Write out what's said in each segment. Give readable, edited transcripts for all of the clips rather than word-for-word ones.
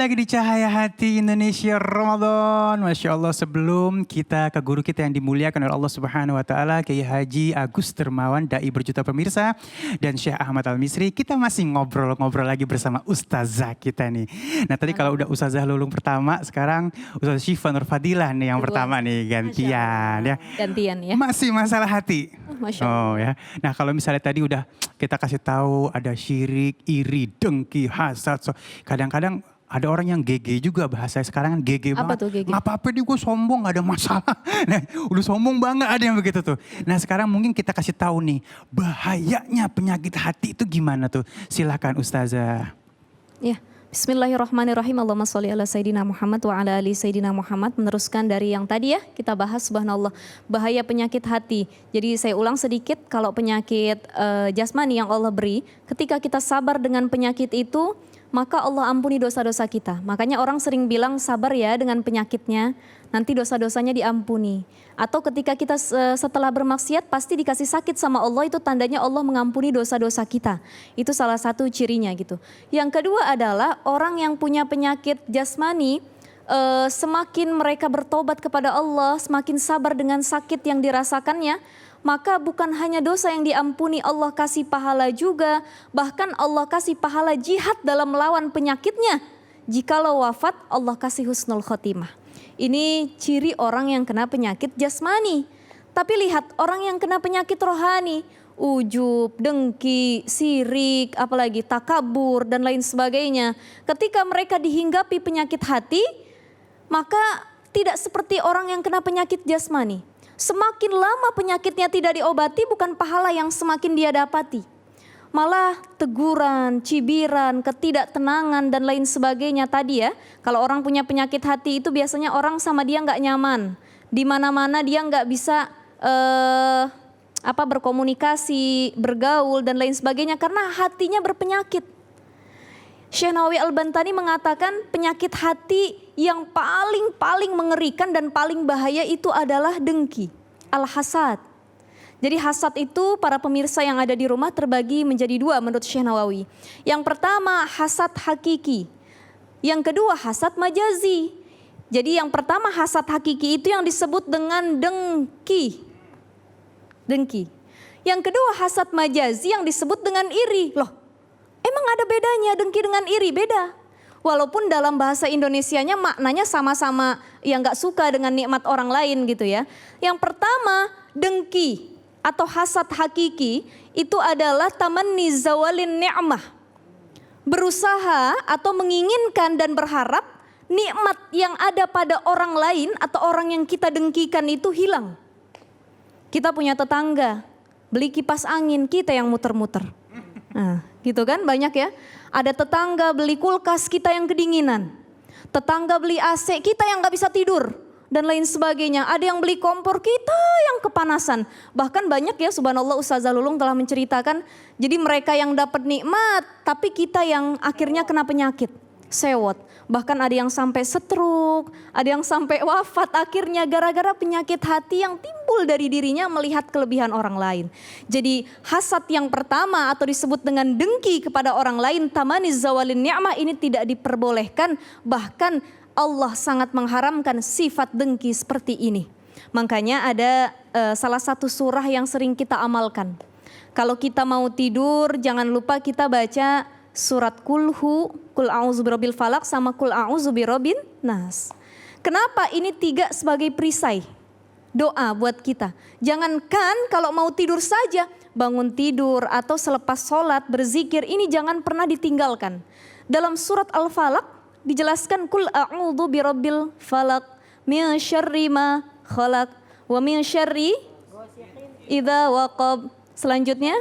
lagi di Cahaya Hati Indonesia Ramadan. Masya Allah, sebelum kita ke guru kita yang dimuliakan oleh Allah Subhanahu Wa Taala, Kiai Haji Agus Dermawan, Dai Berjuta Pemirsa, dan Syekh Ahmad Al-Misri, kita masih ngobrol-ngobrol lagi bersama Ustazah kita nih. Nah tadi kalau udah Ustazah Lulung pertama, sekarang Ustazah Syifa Nur Fadilah nih yang pertama nih, gantian ya. Gantian ya. Masih masalah hati. Masya Allah. Oh ya. Nah kalau misalnya tadi udah kita kasih tahu ada syirik, iri, dengki, hasad. Kadang-kadang ada orang yang GG juga, bahasa sekarang kan GG Apa banget. tuh GG? Nggak apa-apa deh, gue sombong, gak ada masalah. Nah, udah sombong banget, ada yang begitu tuh. Nah sekarang mungkin kita kasih tahu nih, bahayanya penyakit hati itu gimana tuh. Silakan Ustazah. Ya. Bismillahirrahmanirrahim. Allahumma sholli ala Sayyidina Muhammad wa ala ali Sayyidina Muhammad. Meneruskan dari yang tadi ya, kita bahas subhanallah. Bahaya penyakit hati. Jadi saya ulang sedikit, kalau penyakit jasmani yang Allah beri, ketika kita sabar dengan penyakit itu, maka Allah ampuni dosa-dosa kita. Makanya orang sering bilang sabar ya dengan penyakitnya, nanti dosa-dosanya diampuni. Atau ketika kita setelah bermaksiat pasti dikasih sakit sama Allah, itu tandanya Allah mengampuni dosa-dosa kita. Itu salah satu cirinya gitu. Yang kedua adalah orang yang punya penyakit jasmani, semakin mereka bertobat kepada Allah, semakin sabar dengan sakit yang dirasakannya, maka bukan hanya dosa yang diampuni, Allah kasih pahala juga. Bahkan Allah kasih pahala jihad dalam melawan penyakitnya. Jikalau wafat, Allah kasih husnul khotimah. Ini ciri orang yang kena penyakit jasmani. Tapi lihat orang yang kena penyakit rohani, ujub, dengki, sirik, apalagi takabur dan lain sebagainya. Ketika mereka dihinggapi penyakit hati, maka tidak seperti orang yang kena penyakit jasmani. Semakin lama penyakitnya tidak diobati, bukan pahala yang semakin dia dapati. Malah teguran, cibiran, ketidaktenangan dan lain sebagainya tadi ya. Kalau orang punya penyakit hati itu biasanya orang sama dia nggak nyaman. Di mana-mana dia nggak bisa berkomunikasi, bergaul dan lain sebagainya karena hatinya berpenyakit. Syekh Nawawi Al-Bantani mengatakan penyakit hati yang paling mengerikan dan paling bahaya itu adalah dengki, al-hasad. Jadi hasad itu para pemirsa yang ada di rumah terbagi menjadi dua menurut Syekh Nawawi. Yang pertama hasad hakiki, yang kedua hasad majazi. Jadi yang pertama hasad hakiki itu yang disebut dengan dengki. Yang kedua hasad majazi yang disebut dengan iri. Loh, emang ada bedanya dengki dengan iri? Beda. Walaupun dalam bahasa Indonesianya maknanya sama-sama yang gak suka dengan nikmat orang lain gitu ya. Yang pertama dengki atau hasad hakiki itu adalah tamanni zawalin ni'mah. Berusaha atau menginginkan dan berharap nikmat yang ada pada orang lain atau orang yang kita dengkikan itu hilang. Kita punya tetangga, beli kipas angin, kita yang muter-muter. Nah, gitu kan banyak ya. Ada tetangga beli kulkas, kita yang kedinginan. Tetangga beli AC, kita yang gak bisa tidur. Dan lain sebagainya. Ada yang beli kompor, kita yang kepanasan. Bahkan banyak ya subhanallah Ustazah Lulung telah menceritakan. Jadi mereka yang dapat nikmat, tapi kita yang akhirnya kena penyakit. Sewot. Bahkan ada yang sampai stroke, ada yang sampai wafat akhirnya gara-gara penyakit hati yang timbul dari dirinya melihat kelebihan orang lain. Jadi hasad yang pertama atau disebut dengan dengki kepada orang lain, tamani zawalin ni'mah, ini tidak diperbolehkan. Bahkan Allah sangat mengharamkan sifat dengki seperti ini. Makanya ada salah satu surah yang sering kita amalkan. Kalau kita mau tidur jangan lupa kita baca surat kulhu, kul a'udzu birabbil falak sama kul a'udzu birabbin nas. Kenapa ini tiga sebagai perisai doa buat kita? Jangankan kalau mau tidur saja, bangun tidur atau selepas sholat berzikir, ini jangan pernah ditinggalkan. Dalam surat Al-Falaq dijelaskan kul a'udzu birabbil falak min syarri ma khalaq wa min syarri idza waqab. Selanjutnya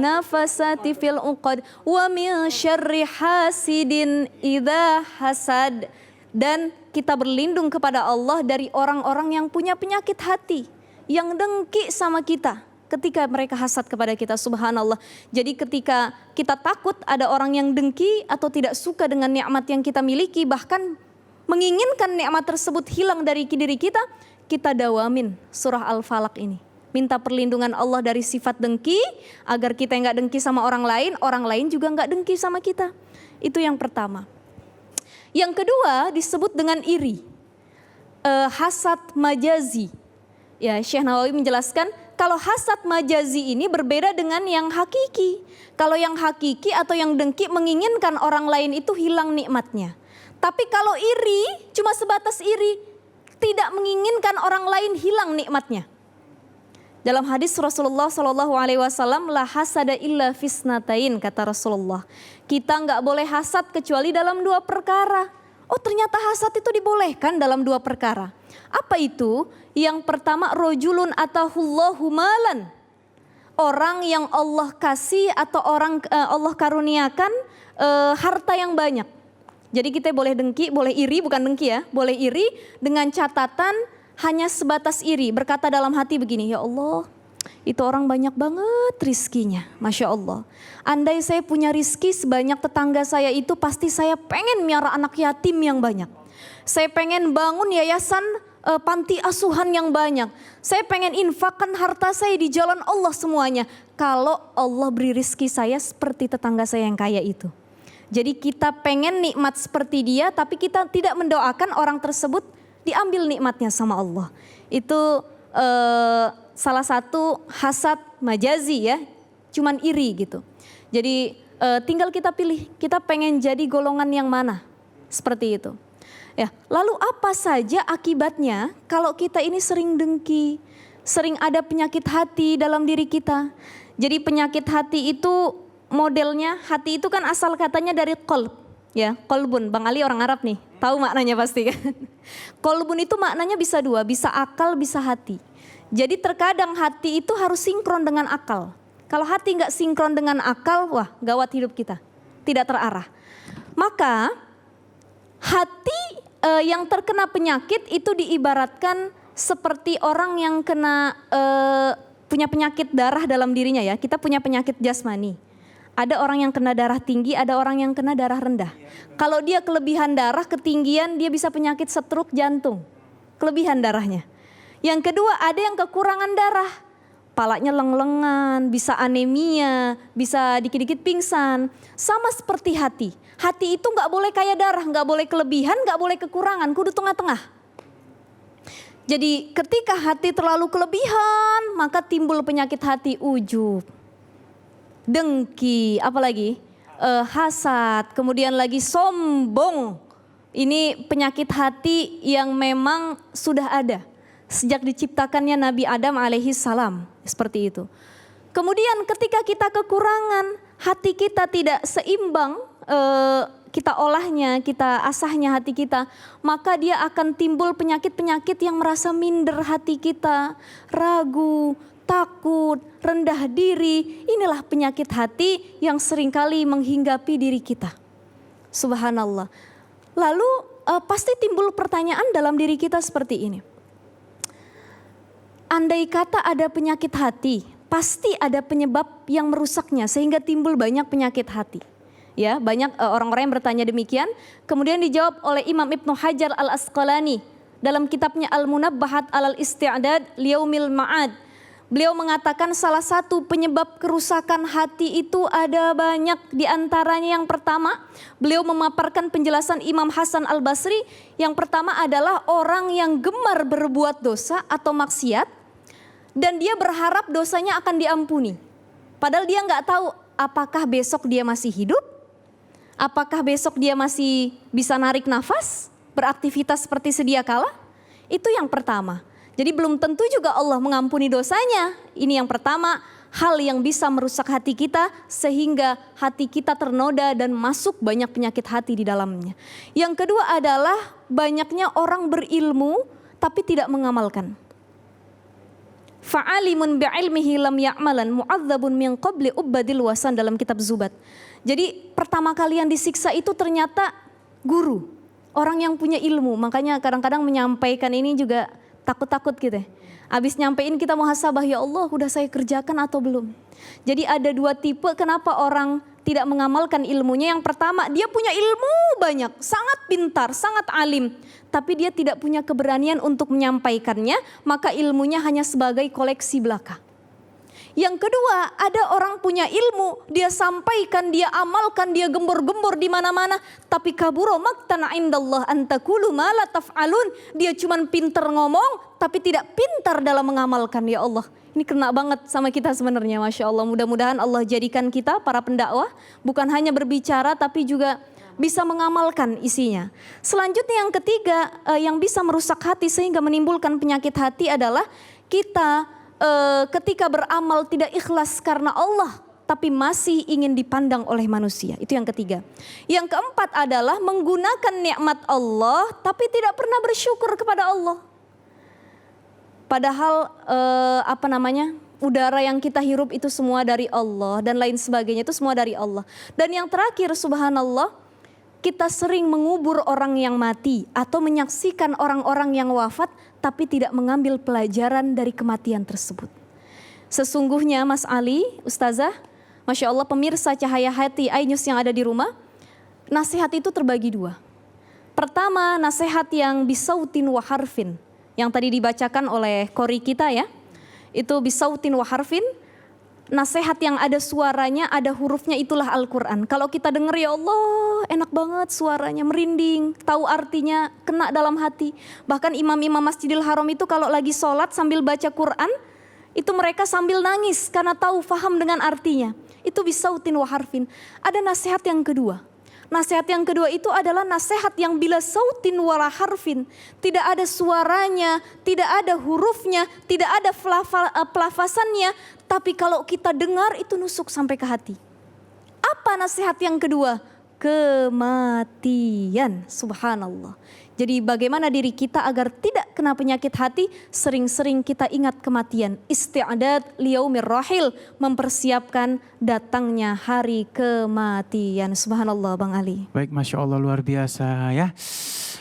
nafasati fil uqad wa min syarri hasidin idza hasad. Dan kita berlindung kepada Allah dari orang-orang yang punya penyakit hati, yang dengki sama kita ketika mereka hasad kepada kita, subhanallah. Jadi ketika kita takut ada orang yang dengki atau tidak suka dengan nikmat yang kita miliki, bahkan menginginkan nikmat tersebut hilang dari diri kita, kita dawamin surah Al-Falaq ini. Minta perlindungan Allah dari sifat dengki, agar kita nggak dengki sama orang lain juga nggak dengki sama kita. Itu yang pertama. Yang kedua disebut dengan iri. Hasad majazi. Ya, Syekh Nawawi menjelaskan kalau hasad majazi ini berbeda dengan yang hakiki. Kalau yang hakiki atau yang dengki menginginkan orang lain itu hilang nikmatnya. Tapi kalau iri cuma sebatas iri, tidak menginginkan orang lain hilang nikmatnya. Dalam hadis Rasulullah SAW, la hasada illa fisnatain, kata Rasulullah. Kita nggak boleh hasad kecuali dalam 2 perkara. Oh, ternyata hasad itu dibolehkan dalam 2 perkara. Apa itu? Yang pertama, rojulun atahullahu malan. Orang yang Allah kasih atau Allah karuniakan harta yang banyak. Jadi kita boleh dengki, boleh iri, bukan dengki ya. Boleh iri dengan catatan hanya sebatas iri, berkata dalam hati begini, ya Allah, itu orang banyak banget rizkinya, Masya Allah. Andai saya punya rizki sebanyak tetangga saya itu, pasti saya pengen miara anak yatim yang banyak. Saya pengen bangun yayasan panti asuhan yang banyak. Saya pengen infakkan harta saya di jalan Allah semuanya. Kalau Allah beri rizki saya seperti tetangga saya yang kaya itu. Jadi kita pengen nikmat seperti dia, tapi kita tidak mendoakan orang tersebut diambil nikmatnya sama Allah. Itu salah satu hasad majazi ya, cuman iri gitu. Jadi tinggal kita pilih, kita pengen jadi golongan yang mana, seperti itu. Ya, lalu apa saja akibatnya kalau kita ini sering dengki, sering ada penyakit hati dalam diri kita. Jadi penyakit hati itu modelnya, hati itu kan asal katanya dari qalb. Ya, kolbun, Bang Ali orang Arab nih, tahu maknanya pasti kan. Kolbun itu maknanya bisa 2, bisa akal, bisa hati. Jadi terkadang hati itu harus sinkron dengan akal. Kalau hati nggak sinkron dengan akal, wah gawat hidup kita, tidak terarah. Maka hati yang terkena penyakit itu diibaratkan seperti orang yang kena punya penyakit darah dalam dirinya ya. Kita punya penyakit jasmani. Ada orang yang kena darah tinggi, ada orang yang kena darah rendah. Kalau dia kelebihan darah, ketinggian, dia bisa penyakit stroke jantung. Kelebihan darahnya. Yang kedua, ada yang kekurangan darah. Palanya leng-lengan, bisa anemia, bisa dikit-dikit pingsan. Sama seperti hati. Hati itu gak boleh kaya darah, gak boleh kelebihan, gak boleh kekurangan, kudu tengah-tengah. Jadi ketika hati terlalu kelebihan, maka timbul penyakit hati ujub. Dengki, apalagi hasad, kemudian lagi sombong. Ini penyakit hati yang memang sudah ada sejak diciptakannya Nabi Adam alaihi salam, seperti itu. Kemudian ketika kita kekurangan, hati kita tidak seimbang, kita olahnya, kita asahnya hati kita, maka dia akan timbul penyakit-penyakit yang merasa minder hati kita, ragu, takut, rendah diri. Inilah penyakit hati yang seringkali menghinggapi diri kita. Subhanallah. Lalu pasti timbul pertanyaan dalam diri kita seperti ini. Andai kata ada penyakit hati, pasti ada penyebab yang merusaknya sehingga timbul banyak penyakit hati. Ya, banyak orang-orang yang bertanya demikian. Kemudian dijawab oleh Imam Ibnu Hajar Al-Asqalani dalam kitabnya Al-Munabbahat Alal Isti'dad Liyaumil Ma'ad. Beliau mengatakan salah satu penyebab kerusakan hati itu ada banyak. Di antaranya yang pertama, beliau memaparkan penjelasan Imam Hasan Al-Basri. Yang pertama adalah orang yang gemar berbuat dosa atau maksiat dan dia berharap dosanya akan diampuni. Padahal dia nggak tahu apakah besok dia masih hidup, apakah besok dia masih bisa narik nafas, beraktivitas seperti sedia kala. Itu yang pertama. Jadi belum tentu juga Allah mengampuni dosanya. Ini yang pertama, hal yang bisa merusak hati kita sehingga hati kita ternoda dan masuk banyak penyakit hati di dalamnya. Yang kedua adalah banyaknya orang berilmu tapi tidak mengamalkan. Fa'alimun bi'ilmihi lam ya'malan mu'adzabun min qabli ubadil wasan dalam kitab Zubat. Jadi pertama kali yang disiksa itu ternyata guru, orang yang punya ilmu. Makanya kadang-kadang menyampaikan ini juga takut-takut gitu. Abis nyampein kita muhasabah, ya Allah udah saya kerjakan atau belum. Jadi ada 2 tipe kenapa orang tidak mengamalkan ilmunya. Yang pertama, dia punya ilmu banyak, sangat pintar, sangat alim. Tapi dia tidak punya keberanian untuk menyampaikannya, maka ilmunya hanya sebagai koleksi belaka. Yang kedua, ada orang punya ilmu, dia sampaikan, dia amalkan, dia gembor-gembor di mana-mana, tapi kaburo maqtan indallah an taqulu ma la taf'alun. Dia cuman pintar ngomong tapi tidak pintar dalam mengamalkan. Ya Allah, ini kena banget sama kita sebenarnya, Masya Allah. Mudah-mudahan Allah jadikan kita para pendakwah bukan hanya berbicara tapi juga bisa mengamalkan isinya. Selanjutnya yang ketiga, yang bisa merusak hati sehingga menimbulkan penyakit hati adalah kita ketika beramal tidak ikhlas karena Allah, tapi masih ingin dipandang oleh manusia. Itu yang ketiga. Yang keempat adalah menggunakan nikmat Allah tapi tidak pernah bersyukur kepada Allah. Padahal udara yang kita hirup itu semua dari Allah dan lain sebagainya itu semua dari Allah. Dan yang terakhir, subhanallah, kita sering mengubur orang yang mati atau menyaksikan orang-orang yang wafat tapi tidak mengambil pelajaran dari kematian tersebut. Sesungguhnya Mas Ali, Ustazah, Masya Allah, pemirsa Cahaya Hati iNews yang ada di rumah, nasihat itu terbagi dua. Pertama, nasihat yang bisautin wa harfin, yang tadi dibacakan oleh kori kita ya, itu bisautin wa harfin. Nasihat yang ada suaranya, ada hurufnya, itulah Al-Quran. Kalau kita dengar, ya Allah enak banget suaranya, merinding, tahu artinya, kena dalam hati. Bahkan imam-imam Masjidil Haram itu kalau lagi sholat sambil baca Quran, itu mereka sambil nangis karena tahu, faham dengan artinya. Itu bisautin wa harfin. Ada nasihat yang kedua. Nasihat yang kedua itu adalah nasihat yang bila sautin wala harfin. Tidak ada suaranya, tidak ada hurufnya, tidak ada pelafasannya. Tapi kalau kita dengar itu nusuk sampai ke hati. Apa nasihat yang kedua? Kematian, subhanallah. Jadi bagaimana diri kita agar tidak kena penyakit hati, sering-sering kita ingat kematian. Isti'adad liyaumir rahil, mempersiapkan datangnya hari kematian. Subhanallah Bang Ali. Baik, Masya Allah, luar biasa ya.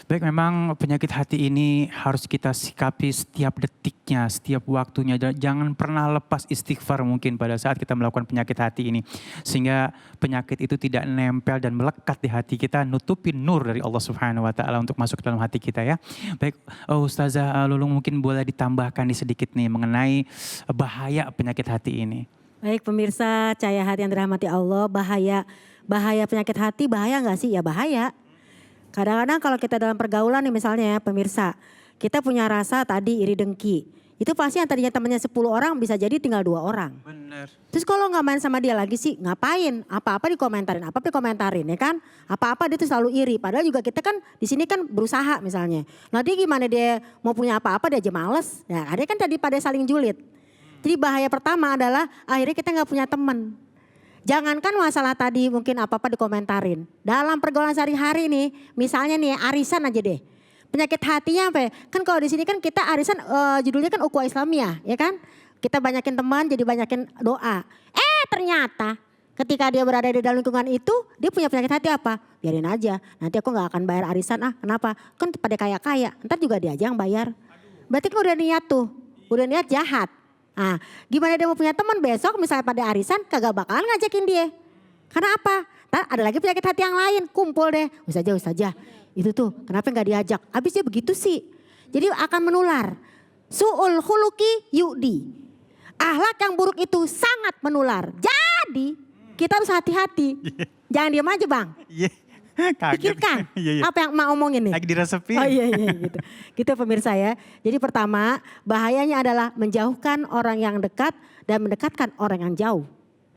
Baik, memang penyakit hati ini harus kita sikapi setiap detiknya, setiap waktunya. Jangan pernah lepas istighfar mungkin pada saat kita melakukan penyakit hati ini. Sehingga penyakit itu tidak nempel dan melekat di hati kita, nutupin nur dari Allah Subhanahu wa Ta'ala untuk masuk ke dalam hati kita ya. Baik, Ustazah Lulung mungkin boleh ditambahkan sedikit nih mengenai bahaya penyakit hati ini. Baik pemirsa Cahaya Hati yang dirahmati Allah, bahaya penyakit hati bahaya nggak sih? Ya bahaya. Kadang-kadang kalau kita dalam pergaulan nih misalnya ya pemirsa, kita punya rasa tadi iri dengki. Itu pasti yang tadinya temannya 10 orang bisa jadi tinggal 2 orang. Benar. Terus kalau nggak main sama dia lagi sih ngapain? Apa-apa dikomentarin, apa-apa dikomentarin ya kan? Apa-apa dia tuh selalu iri. Padahal juga kita kan di sini kan berusaha misalnya. Nanti gimana dia mau punya apa-apa dia aja males. Ya ada kan tadi pada saling julid. Jadi bahaya pertama adalah akhirnya kita nggak punya teman. Jangankan masalah tadi mungkin apa-apa dikomentarin. Dalam pergaulan sehari-hari nih, misalnya nih arisan aja deh. Penyakit hatinya apa ya? Kan kalau di sini kan kita arisan judulnya kan Ukhuwah Islamiyah ya kan? Kita banyakin teman jadi banyakin doa. Ternyata ketika dia berada di dalam lingkungan itu dia punya penyakit hati apa? Biarin aja, nanti aku gak akan bayar arisan kenapa? Kan pada kaya-kaya, ntar juga dia aja yang bayar. Berarti kan udah niat tuh, udah niat jahat. Gimana dia mau punya teman besok misalnya pada arisan kagak bakalan ngajakin dia. Karena apa? Ada lagi penyakit hati yang lain, kumpul deh. Ustazah, itu tuh kenapa gak diajak? Habis dia begitu sih. Jadi akan menular. Su'ul khuluqi yu'di. Akhlak yang buruk itu sangat menular. Jadi kita harus hati-hati. Jangan diam aja Bang. Pikirkan apa yang mau omongin nih. Lagi diresepin. Oh iya gitu. Gitu pemirsa ya. Jadi pertama bahayanya adalah menjauhkan orang yang dekat dan mendekatkan orang yang jauh.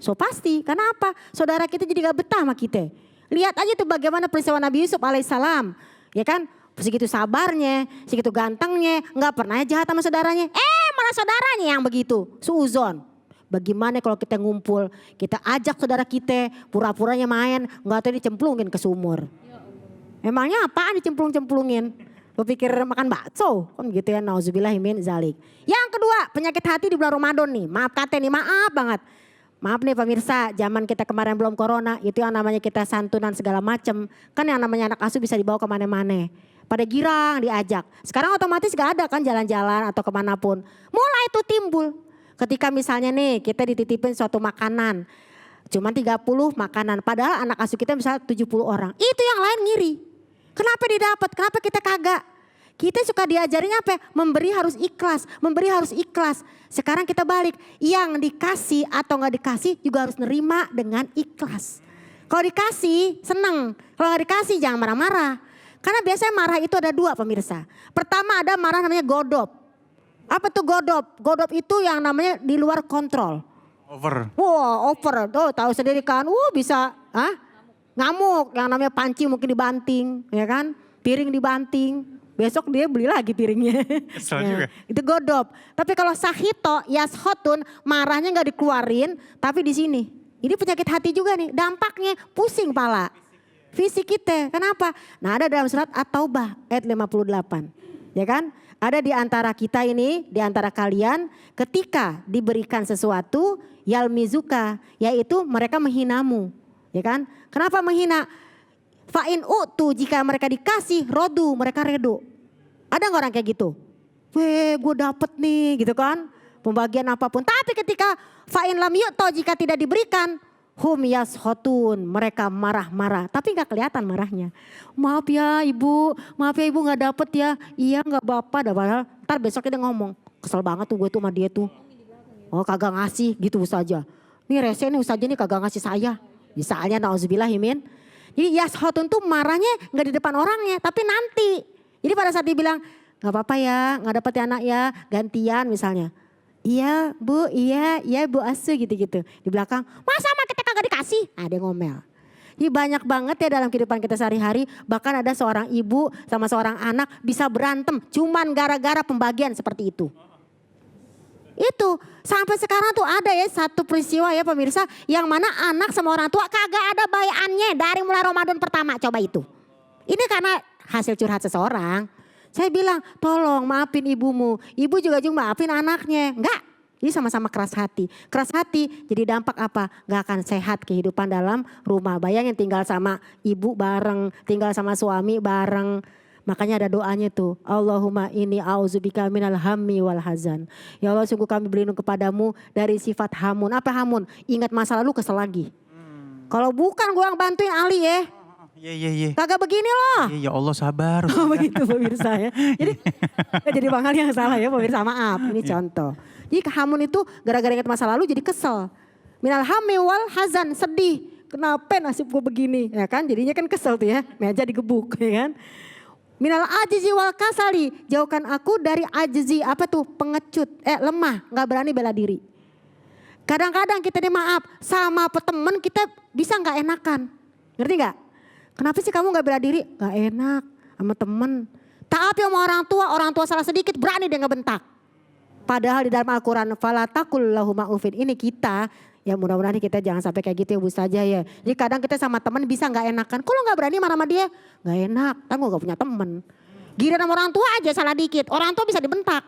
So pasti karena apa? Saudara kita jadi gak betah sama kita. Lihat aja tuh bagaimana peristiwa Nabi Yusuf alaihissalam. Ya kan segitu sabarnya, segitu gantengnya, gak pernah jahat sama saudaranya. Malah saudaranya yang begitu, suuzon. Bagaimana kalau kita ngumpul, kita ajak saudara kita, pura-puranya main, nggak tahu dicemplungin ke sumur. Emangnya apaan dicemplung-cemplungin? Lo pikir makan bakso? Kan gitu ya, nauzubillahimin zalik. Yang kedua, penyakit hati di bulan Ramadan nih. Maaf kata nih, maaf banget. Maaf nih pemirsa, zaman kita kemarin belum corona, itu yang namanya kita santunan segala macem. Kan yang namanya anak asuh bisa dibawa kemana-mana. Pada girang diajak. Sekarang otomatis gak ada kan jalan-jalan atau kemanapun. Mulai itu timbul. Ketika misalnya nih kita dititipin suatu makanan. Cuma 30 makanan. Padahal anak asuh kita misalnya 70 orang. Itu yang lain ngiri. Kenapa dia dapat? Kenapa kita kagak? Kita suka diajarin apa? Memberi harus ikhlas, memberi harus ikhlas. Sekarang kita balik, yang dikasih atau gak dikasih juga harus nerima dengan ikhlas. Kalau dikasih seneng, kalau gak dikasih jangan marah-marah. Karena biasanya marah itu ada dua pemirsa. Pertama ada marah namanya godop. Apa tuh godop? Godop itu yang namanya di luar kontrol. Over. Wah over, tuh tahu sendiri kan, bisa ngamuk. Yang namanya panci mungkin dibanting, ya kan? Piring dibanting. Besok dia beli lagi piringnya. Kesel juga. Itu godop. Tapi kalau sahito, yashotun, marahnya nggak dikeluarin, tapi di sini. Ini penyakit hati juga nih, dampaknya pusing pala. Fisik kita, kenapa? Nah ada dalam surat At-Taubah ayat 58. Ya kan? Ada di antara kita ini, di antara kalian, ketika diberikan sesuatu, yalmizuka, yaitu mereka menghinamu. Ya kan? Kenapa menghina? Fa'in u'tu, jika mereka dikasih, rodu, mereka redo. Ada gak orang kayak gitu? Gue dapet nih gitu kan. Pembagian apapun. Tapi ketika fa'in lam yu'to, jika tidak diberikan, hum yashotun, mereka marah-marah. Tapi gak kelihatan marahnya. Maaf ya ibu gak dapet ya. Iya gak bapak, padahal ntar besoknya dia ngomong. Kesel banget tuh gue tuh sama dia tuh. Oh kagak ngasih gitu saja. Nih rese nih Ustazah nih kagak ngasih saya. Misalnya na'udzubillah himin. Jadi yashotun tuh marahnya gak di depan orangnya tapi nanti. Jadi pada saat dia bilang gak apa-apa ya gak dapet ya anak ya gantian misalnya. Iya bu, iya bu Asu gitu-gitu. Di belakang masa sama kita kagak dikasih. Nah dia ngomel. Jadi banyak banget ya dalam kehidupan kita sehari-hari. Bahkan ada seorang ibu sama seorang anak bisa berantem cuman gara-gara pembagian seperti itu. Itu sampai sekarang tuh ada ya satu peristiwa ya pemirsa yang mana anak sama orang tua kagak ada bayannya dari mulai Ramadan pertama, coba itu. Ini karena hasil curhat seseorang. Saya bilang tolong maafin ibumu, ibu juga maafin anaknya. Enggak, jadi sama-sama keras hati. Keras hati jadi dampak apa? Gak akan sehat kehidupan dalam rumah. Bayangin tinggal sama ibu bareng, tinggal sama suami bareng. Makanya ada doanya tuh. Allahumma inni auzubika minal hammi wal hazan. Ya Allah sungguh kami berlindung kepadamu dari sifat hamun. Apa hamun? Ingat masa lalu kesel lagi. Kalau bukan gue yang bantuin Ali ya. Iya. Kagak begini loh. Iya ya Allah sabar. Begitu pemirsa ya. Jadi Bang Ali yang salah ya pemirsa, maaf. Ini contoh. Jadi hamun itu gara-gara ingat masa lalu jadi kesel. Minal hammi wal hazan, sedih. Kenapa nasib gue begini? Ya kan jadinya kan kesel tuh ya. Meja digebuk ya kan. Minal ajizi wal kasali, jauhkan aku dari ajizi, apa tuh pengecut, lemah, gak berani bela diri. Kadang-kadang kita maaf sama temen kita bisa gak enakan, ngerti gak? Kenapa sih kamu gak bela diri? Gak enak sama temen. Tapi sama orang tua salah sedikit berani dia ngebentak. Padahal di dalam Al-Quran, falatakul lahuma ufin, ini kita. Ya mudah-mudahan kita jangan sampai kayak gitu ya Bu Ustazah ya. Jadi kadang kita sama teman bisa gak enakan. Kok lo gak berani marah sama dia? Gak enak, kan gue gak punya temen. Giliran sama orang tua aja salah dikit, orang tua bisa dibentak.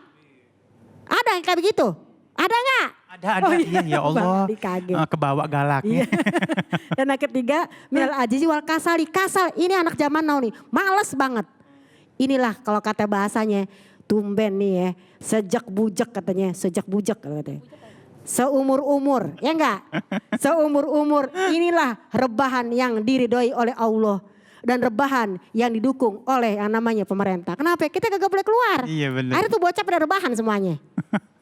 Ada yang kayak begitu? Ada gak? Ada, iya ya Allah. Kebawa galaknya. Iya. Dan yang ketiga, minal ajizi wal kasali. Kasal, ini anak zaman now nih, males banget. Inilah kalau kata bahasanya, tumben nih ya, sejak bujak katanya. Seumur-umur, ya enggak? Seumur-umur, inilah rebahan yang diridhoi oleh Allah. Dan rebahan yang didukung oleh yang namanya pemerintah. Kenapa? Kita gak boleh keluar. Iya benar. Akhirnya tuh bocah pada rebahan semuanya.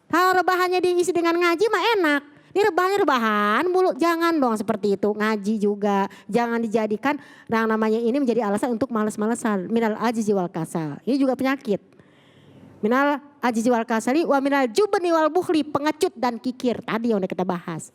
Kalau rebahannya diisi dengan ngaji mah enak. Ini rebahan mulu, jangan dong seperti itu. Ngaji juga, jangan dijadikan yang namanya ini menjadi alasan untuk males-malesan. Minal ajizi wal kasal, ini juga penyakit. Minal ajizi wal kasali wa minal jubni wal bukhli, pengecut dan kikir. Tadi yang udah kita bahas.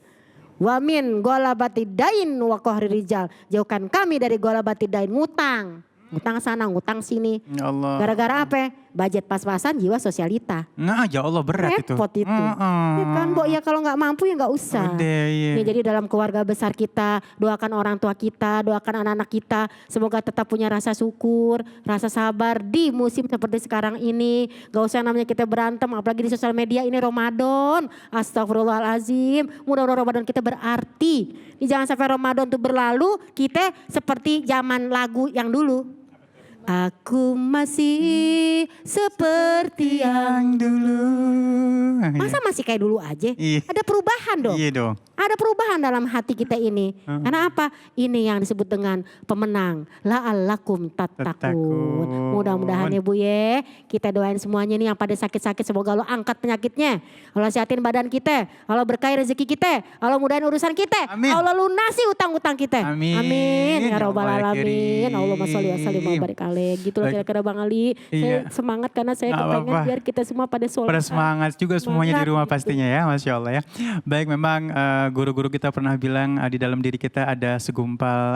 Wa min golabati dain wa qahri rijal. Jauhkan kami dari golabati dain, ngutang. Ngutang sana, ngutang sini. Ya Allah. Gara-gara apa? Budget pas-pasan, jiwa sosialita. Nah ya Allah berat itu. Repot itu. Ya kan Bo, ya kalau gak mampu ya gak usah. Udah, iya. Ya, jadi dalam keluarga besar kita, doakan orang tua kita, doakan anak-anak kita. Semoga tetap punya rasa syukur, rasa sabar di musim seperti sekarang ini. Gak usah namanya kita berantem, apalagi di sosial media ini Ramadan. Astagfirullahaladzim, mudah-mudahan Ramadan kita berarti. Jangan sampai Ramadan itu berlalu, kita seperti zaman lagu yang dulu. Aku masih seperti yang dulu. Masa masih kayak dulu aja? Iya. Ada perubahan dong. Iya dong. Ada perubahan dalam hati kita ini. Karena apa? Ini yang disebut dengan pemenang. La'allakum tattaqun. Mudah-mudahan ya Bu ya. Kita doain semuanya nih yang pada sakit-sakit. Semoga Allah angkat penyakitnya. Allah sehatin badan kita. Allah berkahi rezeki kita. Allah mudahin urusan kita. Amin. Allah lunasi utang-utang kita. Amin. Amin. Ya Rabbal Ya Allah Alamin. Kirim. Allahumma sholli wa sallim wa barik alaih. Gitu loh Baik. kira-kira Bang Ali. Iya. Saya semangat karena saya Nggak kepengen apa-apa. biar kita semua pada sholat. Pada semangat juga semuanya di Semangat rumah gitu. pastinya ya, Masya Allah ya. Baik, memang guru-guru kita pernah bilang di dalam diri kita ada segumpal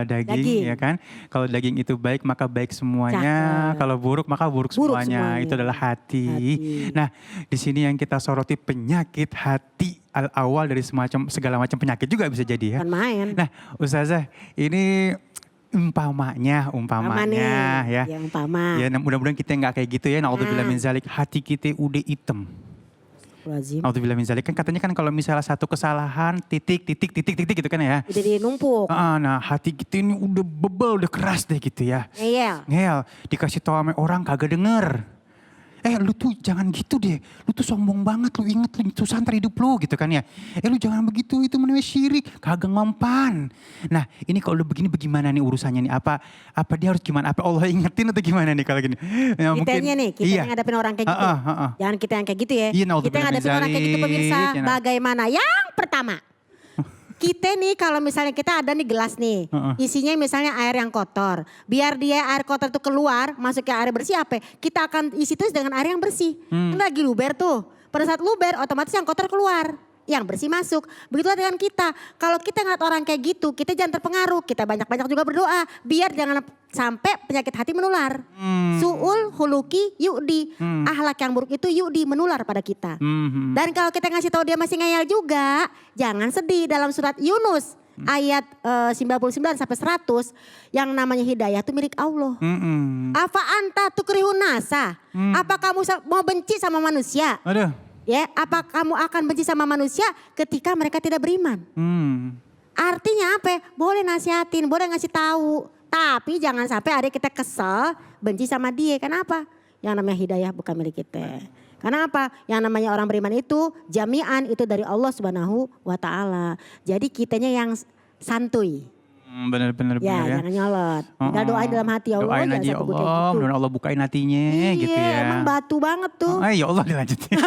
daging, Daging. ya kan. Kalau daging itu baik maka baik semuanya, Cakep. kalau buruk maka buruk Buruk semuanya. semuanya. Itu adalah hati. Hati. Nah, di sini yang kita soroti penyakit hati awal dari segala macam penyakit juga bisa jadi ya. Bukan main. Nah, Ustazah, ini umpamanya nih, ya. ya umpama. Ya, mudah-mudahan kita nggak kayak gitu ya. Naudzubillah min zalik, hati kita udah hitam. Lazim. Naudzubillah min zalik. Kan katanya kan kalau misalnya satu kesalahan titik gitu kan ya. Udah numpuk. Nah, hati kita ini udah bebel, udah keras deh gitu ya. Ngeyel. Ngeyel, dikasih tahu sama orang kagak denger. Lu tuh jangan gitu deh. Lu tuh sombong banget, lu inget lu itu santri hidup lu gitu kan ya. Lu jangan begitu, itu namanya syirik, kagak mempan. Nah, ini kalau udah begini bagaimana nih urusannya nih? Apa dia harus gimana? Apa Allah ingetin atau gimana nih kalau gini? Ya, Kitanya nih, kita iya. yang ngadepin orang kayak gitu. Jangan kita yang kayak gitu ya. Iya, Kita naudzubillah yang ngadepin min orang kayak gitu zalik, pemirsa. ya, nah. Bagaimana? Yang pertama. Kita nih kalau misalnya kita ada nih gelas nih. Isinya misalnya air yang kotor. Biar dia air kotor itu keluar, masuk ke air bersih apa? Kita akan isi terus dengan air yang bersih. Kan lagi luber tuh. Pada saat luber otomatis yang kotor keluar. Yang bersih masuk. Begitulah dengan kita. Kalau kita ngeliat orang kayak gitu, kita jangan terpengaruh. Kita banyak-banyak juga berdoa. Biar jangan sampai penyakit hati menular. Su'ul huluki yu'di. Ahlak yang buruk itu yu'di, menular pada kita. Dan kalau kita ngasih tahu dia masih ngeyel juga, jangan sedih. Dalam surat Yunus ayat 99 sampai 100, yang namanya hidayah itu milik Allah. Afa anta tukrihun nasa? Apa kamu mau benci sama manusia? Aduh. Ya, apa kamu akan benci sama manusia ketika mereka tidak beriman? Artinya apa? Boleh nasihatin, boleh ngasih tahu. Tapi jangan sampai ada kita kesel, benci sama dia. Kenapa? Yang namanya hidayah bukan milik kita. Karena apa? Yang namanya orang beriman itu jami'an itu dari Allah Subhanahu wa taala. Jadi kitanya yang santuy. Benar-benar Ya, ya. jangan nyolot. Tinggal doain dalam hati Allah. Doain aja ya Allah, mudah Allah bukain hatinya gitu ya. Iya, emang batu banget tuh. Ya Allah dilanjutin.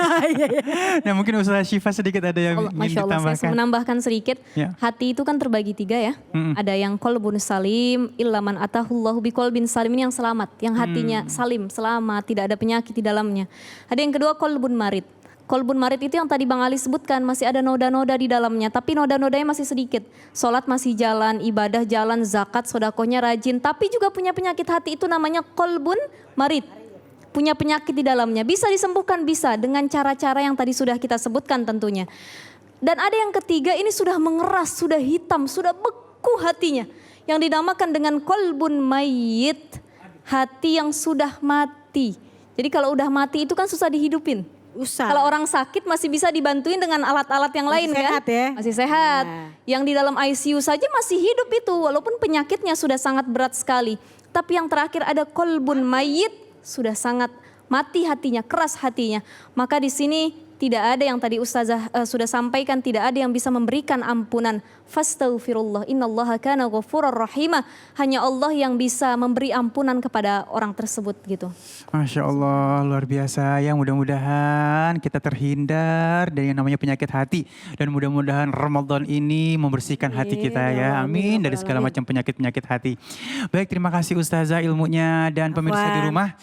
Nah, mungkin Ustazah Syifa sedikit ada yang ingin Masya Allah, saya ditambahkan. menambahkan sedikit. Ya. Hati itu kan terbagi 3 ya. Ada yang qalbun salim, illaman atahullahu biqalbin salim, ini yang selamat. Yang hatinya salim, selamat, tidak ada penyakit di dalamnya. Ada yang kedua qalbun marid. Qalbun marid itu yang tadi Bang Ali sebutkan, masih ada noda-noda di dalamnya. Tapi noda-nodanya masih sedikit. Sholat masih jalan, ibadah jalan, zakat, sodakohnya rajin. Tapi juga punya penyakit hati, itu namanya qalbun marid. Punya penyakit di dalamnya. Bisa disembuhkan, bisa. Dengan cara-cara yang tadi sudah kita sebutkan tentunya. Dan ada yang ketiga, ini sudah mengeras, sudah hitam, sudah beku hatinya. Yang dinamakan dengan qalbun mayyit. Hati yang sudah mati. Jadi kalau udah mati itu kan susah dihidupin. Kalau orang sakit masih bisa dibantuin dengan alat-alat yang lain sehat kan. ya. Masih sehat. Yang di dalam ICU saja masih hidup itu. Walaupun penyakitnya sudah sangat berat sekali. Tapi yang terakhir ada qalbun mayyit. Sudah sangat mati hatinya, keras hatinya. Maka di sini tidak ada yang tadi Ustazah sudah sampaikan, tidak ada yang bisa memberikan ampunan. Fastaghfirullah, innallaha kana ghafurur rahimah. Hanya Allah yang bisa memberi ampunan kepada orang tersebut gitu. Masya Allah, luar biasa ya. Mudah-mudahan kita terhindar dari yang namanya penyakit hati. Dan mudah-mudahan Ramadan ini membersihkan hati kita ya. Amin, dari segala macam penyakit-penyakit hati. Baik, terima kasih Ustazah ilmunya dan pemirsa di rumah.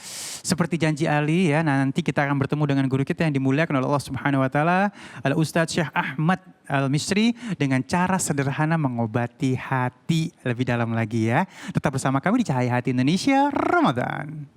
Seperti janji Ali ya, nanti kita akan bertemu dengan guru kita yang dimuliakan oleh Allah Subhanahu wa taala, Al-Ustadz Syekh Ahmad Al-Misri, dengan cara sederhana mengobati hati lebih dalam lagi ya. Tetap bersama kami di Cahaya Hati Indonesia Ramadan.